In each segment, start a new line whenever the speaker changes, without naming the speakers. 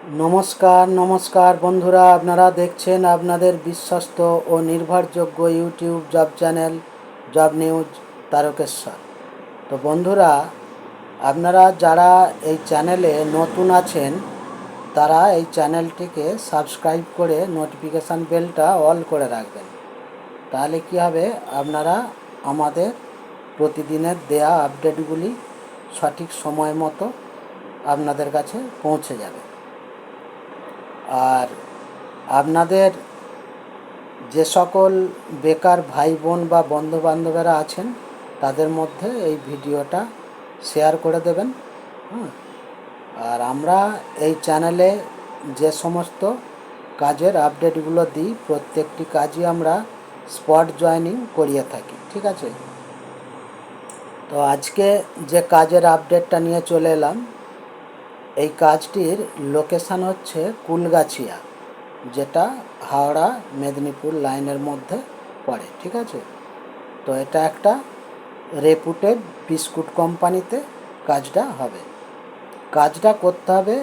নমস্কার নমস্কার বন্ধুরা, আপনারা দেখছেন আপনাদের বিশ্বস্ত ও নির্ভরযোগ্য YouTube job channel job news Tarakeswar. তো বন্ধুরা, আপনারা যারা এই চ্যানেলে নতুন আছেন তারা এই চ্যানেলটিকে সাবস্ক্রাইব করে নোটিফিকেশান বেলটা অল করে রাখবেন। তাহলে কী হবে, আপনারা আমাদের প্রতিদিনের দেয়া আপডেটগুলি সঠিক সময় মতো আপনাদের কাছে পৌঁছে যাবে। আর আপনাদের যে সকল বেকার ভাই বোন বা বন্ধুবান্ধবেরা আছেন তাদের মধ্যে এই ভিডিওটা শেয়ার করে দেবেন। আর আমরা এই চ্যানেলে যে সমস্ত কাজের আপডেটগুলো দিই প্রত্যেকটি কাজই আমরা স্পট জয়েনিং করিয়ে থাকি, ঠিক আছে। তো আজকে যে কাজের আপডেটটা নিয়ে চলে এলাম, এই কাজটির লোকেশান হচ্ছে কুলগাছিয়া, যেটা হাওড়া মেদিনীপুর লাইনের মধ্যে পড়ে, ঠিক আছে। তো এটা একটা রেপুটেড বিস্কুট কোম্পানিতে কাজটা হবে। কাজটা করতে হবে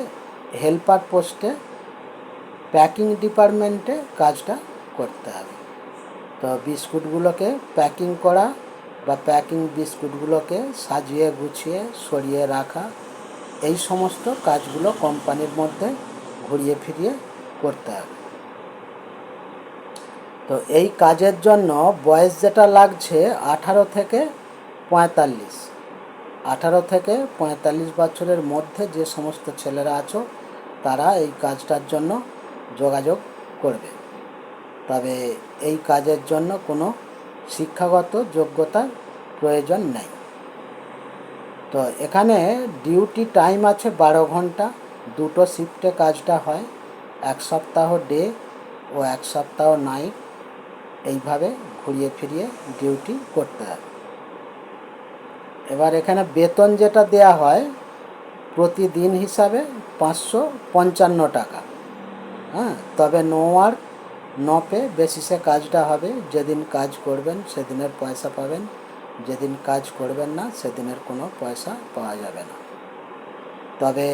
হেল্পার পোস্টে, প্যাকিং ডিপার্টমেন্টে কাজটা করতে হবে। তো বিস্কুটগুলোকে প্যাকিং করা বা প্যাকিং বিস্কুটগুলোকে সাজিয়ে গুছিয়ে সরিয়ে রাখা, এই সমস্ত কাজগুলো কোম্পানির মধ্যে ঘুরিয়ে ফিরিয়ে করতে হবে। তো এই কাজের জন্য বয়স যেটা লাগছে 18 থেকে 45, 18 থেকে 45 বছরের মধ্যে যে সমস্ত ছেলেরা আছো তারা এই কাজটার জন্য যোগাযোগ করবে। তবে এই কাজের জন্য কোনো শিক্ষাগত যোগ্যতার প্রয়োজন নেই। তো এখানে ডিউটি টাইম আছে 12 ঘন্টা, 2টো শিফটে কাজটা হয়। 1 সপ্তাহ ডে ও 1 সপ্তাহ নাইট, এইভাবে ঘুরিয়ে ফিরিয়ে ডিউটি করতে হবে। এবার এখানে বেতন যেটা দেয়া হয় প্রতিদিন হিসাবে 555 টাকা। তবে নো ওয়ার্ক নো পে বেসিসে কাজটা হবে। যেদিন কাজ করবেন সেদিনের পয়সা পাবেন, যেদিন কাজ করবেন না সেদিনের কোনো পয়সা পাওয়া যাবে না। তবে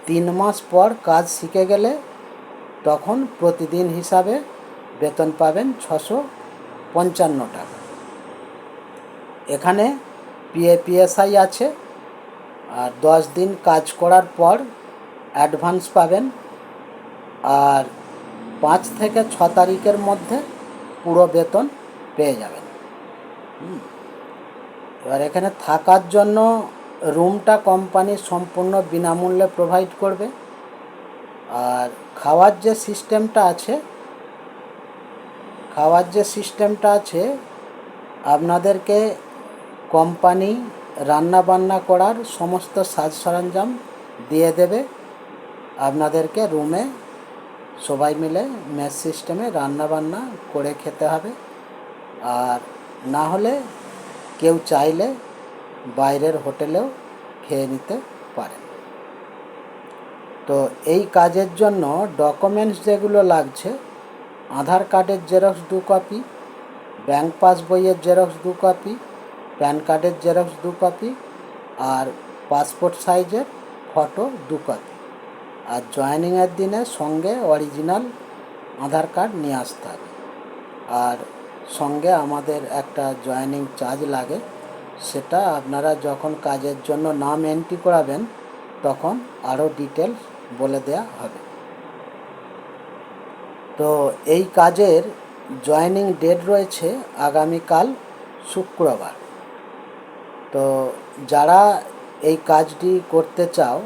3 মাস পর কাজ শিখে গেলে তখন প্রতিদিন হিসাবে বেতন পাবেন 655 টাকা। এখানে PAPSI আছে। আর 10 দিন কাজ করার পর অ্যাডভান্স পাবেন। আর 5 থেকে 6 তারিখের মধ্যে পুরো বেতন পেয়ে যাবেন। এবার এখানে থাকার জন্য রুমটা কোম্পানি সম্পূর্ণ বিনামূল্যে প্রোভাইড করবে। আর খাওয়ার যে সিস্টেমটা আছে আপনাদেরকে কোম্পানি রান্না বান্না করার সমস্ত সাজ সরঞ্জাম দিয়ে দেবে। আপনাদেরকে রুমে সবাই মিলে মেস সিস্টেমে রান্না বান্না করে খেতে হবে। আর না হলে কেউ চাইলে বাইরের হোটেলেও খেয়ে নিতে পারেন। তো এই কাজের জন্য ডকুমেন্টস যেগুলো লাগছে, আধার কার্ডের জেরক্স 2 কপি, ব্যাংক পাসবইয়ের জেরক্স 2 কপি, প্যান কার্ডের জেরক্স 2 কপি, আর পাসপোর্ট সাইজের ফটো 2 কপি। আর জয়েনিংয়ের দিনে সঙ্গে অরিজিনাল আধার কার্ড নিয়ে আসতে হবে। আর সঙ্গে আমাদের একটা জয়েনিং চার্জ লাগে, সেটা আপনারা যখন কাজের জন্য নাম এন্ট্রি করাবেন তখন আরও ডিটেলস বলে দেয়া হবে। তো এই কাজের জয়েনিং ডেট রয়েছে আগামীকাল শুক্রবার। তো যারা এই কাজটি করতে চাও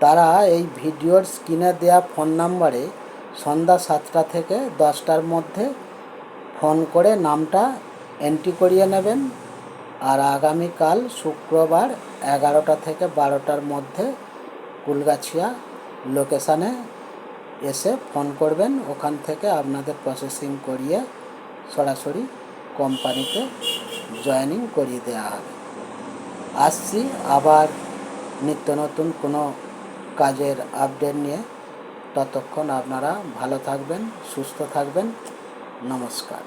তারা এই ভিডিওর স্ক্রিনে দেওয়া ফোন নাম্বারে সন্ধ্যা 7টা থেকে 10টার মধ্যে ফোন করে নামটা এন্ট্রি করিয়ে নেবেন। আর আগামীকাল শুক্রবার 11টা থেকে 12টার মধ্যে কুলগাছিয়া লোকেশানে এসে ফোন করবেন। ওখান থেকে আপনাদের প্রসেসিং করিয়ে সরাসরি কোম্পানিতে জয়েনিং করিয়ে দেওয়া হবে। আসছি আবার নিত্য নতুন কোনো কাজের আপডেট নিয়ে। ততক্ষণ আপনারা ভালো থাকবেন, সুস্থ থাকবেন। নমস্কার।